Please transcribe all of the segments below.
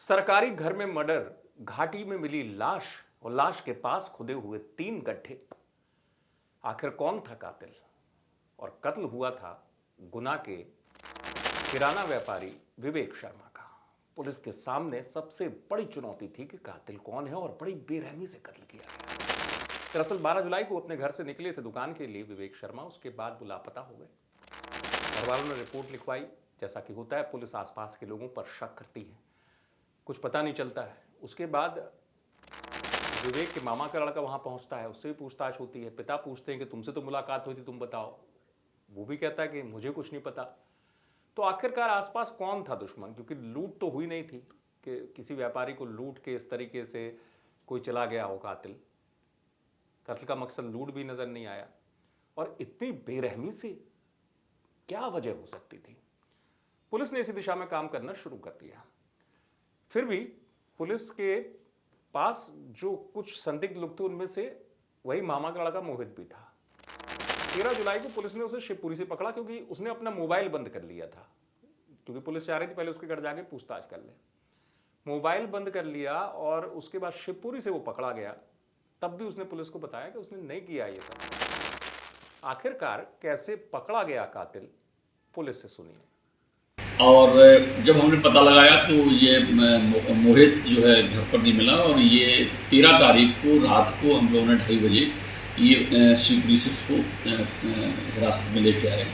सरकारी घर में मर्डर, घाटी में मिली लाश और लाश के पास खुदे हुए 3 गड्ढे। आखिर कौन था कातिल? और कत्ल हुआ था गुना के किराना व्यापारी विवेक शर्मा का। पुलिस के सामने सबसे बड़ी चुनौती थी कि कातिल कौन है और बड़ी बेरहमी से कत्ल किया गया। दरअसल 12 जुलाई को अपने घर से निकले थे दुकान के लिए विवेक शर्मा, उसके बाद वो लापता हो गए। घर वालों ने रिपोर्ट लिखवाई। जैसा कि होता है, पुलिस आसपास के लोगों पर शक करती है, कुछ पता नहीं चलता है। उसके बाद विवेक के मामा का लड़का वहां पहुंचता है, उससे भी पूछताछ होती है। पिता पूछते हैं कि तुमसे तो मुलाकात हुई थी, तुम बताओ। वो भी कहता है कि मुझे कुछ नहीं पता। तो आखिरकार आसपास कौन था दुश्मन? क्योंकि लूट तो हुई नहीं थी कि किसी व्यापारी को लूट के इस तरीके से कोई चला गया हो कातिल। कत्ल का मकसद लूट भी नजर नहीं आया। और इतनी बेरहमी से क्या वजह हो सकती थी? पुलिस ने इसी दिशा में काम करना शुरू कर दिया। फिर भी पुलिस के पास जो कुछ संदिग्ध लोग थे, उनमें से वही मामा का लड़का मोहित भी था। 13 जुलाई को पुलिस ने उसे शिवपुरी से पकड़ा, क्योंकि उसने अपना मोबाइल बंद कर लिया था। क्योंकि पुलिस चाह रही थी पहले उसके घर जाके पूछताछ कर ले। मोबाइल बंद कर लिया और उसके बाद शिवपुरी से वो पकड़ा गया। तब भी उसने पुलिस को बताया कि उसने नहीं किया ये सब। आखिरकार कैसे पकड़ा गया कातिल, पुलिस से सुनिए। और जब हमने पता लगाया तो ये मोहित जो है घर पर नहीं मिला, और ये 13 तारीख को रात को हम लोगों ने 2:30 बजे ये शिवपुरी से उसको हिरासत में लेके आए।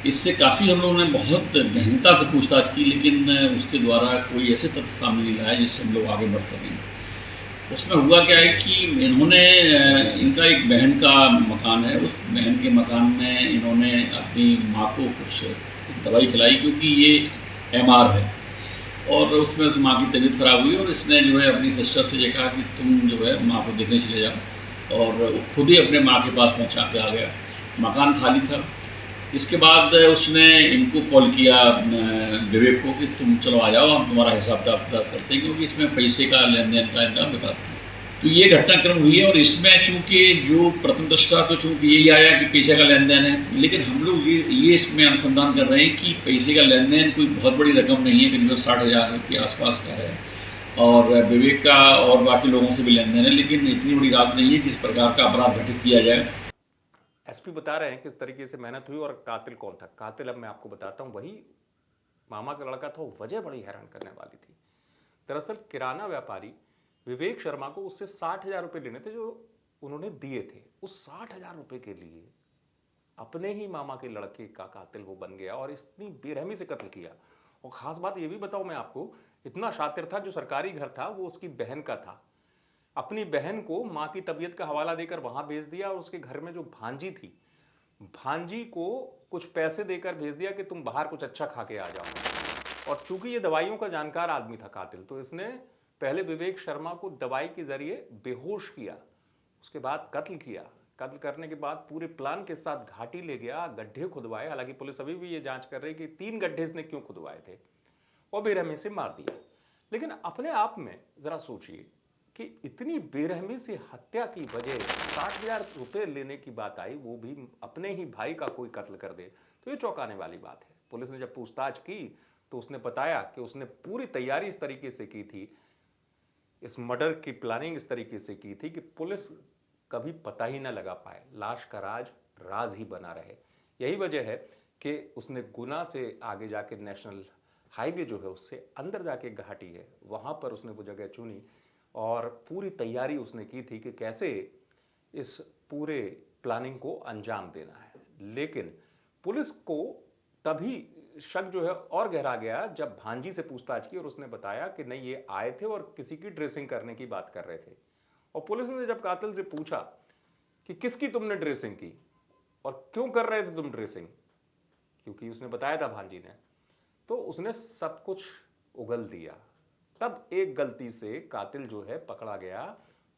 इससे काफ़ी हम लोगों ने बहुत गहनता से पूछताछ की, लेकिन उसके द्वारा कोई ऐसे तथ्य सामने नहीं लाया जिससे हम लोग आगे बढ़ सकें। उसमें हुआ क्या है कि इन्होंने इनका एक बहन का मकान है, उस बहन के मकान में इन्होंने अपनी माँ को कुछ दवाई खिलाई, क्योंकि ये एमआर है, और उसमें उस माँ की तबीयत ख़राब हुई। और इसने जो है अपनी सिस्टर से ये कहा कि तुम जो है माँ को देखने चले जाओ, और वो खुद ही अपने माँ के पास पहुँचा के आ गया। मकान खाली था। इसके बाद उसने इनको कॉल किया विवेक को कि तुम चलो आ जाओ, हम तुम्हारा हिसाब किताब करते हैं, क्योंकि इसमें पैसे का लेन देन का इनका विवाद था। तो ये घटनाक्रम हुई है, और इसमें चूँकि जो प्रथम दृष्टा तो चूँकि यही आया कि पैसे का लेन देन है, लेकिन हम लोग ये इसमें अनुसंधान कर रहे हैं कि पैसे का लेन देन कोई बहुत बड़ी रकम नहीं है, करीब 60,000 के आसपास का है, और विवेक का और बाकी लोगों से भी लेन देन है, लेकिन इतनी बड़ी राशि नहीं है कि इस प्रकार का अपराध घटित किया जाए। एसपी बता रहे हैं किस तरीके से मेहनत हुई और कातिल कौन था। कातिल अब मैं आपको बताता हूं, वही मामा का लड़का था। वजह बड़ी हैरान करने वाली थी। दरअसल किराना व्यापारी विवेक शर्मा को उससे 60,000 रुपये लेने थे, जो उन्होंने दिए थे। उस 60,000 रुपये के लिए अपने ही मामा के लड़के का कातिल वो बन गया और इतनी बेरहमी से कत्ल किया। और खास बात ये भी बताऊं मैं आपको, इतना शातिर था, जो सरकारी घर था वो उसकी बहन का था। अपनी बहन को मां की तबीयत का हवाला देकर वहां भेज दिया, और उसके घर में जो भांजी थी, भांजी को कुछ पैसे देकर भेज दिया कि तुम बाहर कुछ अच्छा खा के आ जाओ। और चूंकि ये दवाइयों का जानकार आदमी था कातिल, तो इसने पहले विवेक शर्मा को दवाई के जरिए बेहोश किया, उसके बाद कत्ल किया। कत्ल करने के बाद पूरे प्लान के साथ घाटी ले गया, गड्ढे खुदवाए। हालांकि पुलिस अभी भी ये जांच कर रही है कि 3 गड्ढे इसने क्यों खुदवाए थे, और बेरहमी से मार दिया। लेकिन अपने आप में जरा सोचिए कि इतनी बेरहमी से हत्या की वजह 60,000 रुपये लेने की बात आई, वो भी अपने ही भाई का कोई कत्ल कर दे, तो ये चौंकाने वाली बात है। पुलिस ने जब पूछताछ की तो उसने बताया कि उसने पूरी तैयारी इस तरीके से की थी, इस मर्डर की प्लानिंग इस तरीके से की थी कि पुलिस कभी पता ही ना लगा पाए, लाश का राज राज ही बना रहे। यही वजह है कि उसने गुना से आगे जाके नेशनल हाईवे जो है उससे अंदर जाके घाटी है, वहां पर उसने वो जगह चुनी, और पूरी तैयारी उसने की थी कि कैसे इस पूरे प्लानिंग को अंजाम देना है। लेकिन पुलिस को तभी शक जो है और गहरा गया जब भांजी से पूछताछ की और उसने बताया कि नहीं, ये आए थे और किसी की ड्रेसिंग करने की बात कर रहे थे। और पुलिस ने जब कातिल से पूछा कि किसकी तुमने ड्रेसिंग की और क्यों कर रहे थे तुम ड्रेसिंग, क्योंकि उसने बताया था भांजी ने, तो उसने सब कुछ उगल दिया। तब एक गलती से कातिल जो है पकड़ा गया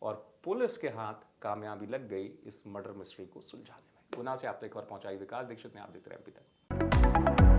और पुलिस के हाथ कामयाबी लग गई इस मर्डर मिस्ट्री को सुलझाने में। गुना से आप तक एक बार पहुंचाई विकास दीक्षित ने, आप देख रहे हैं अभी तक।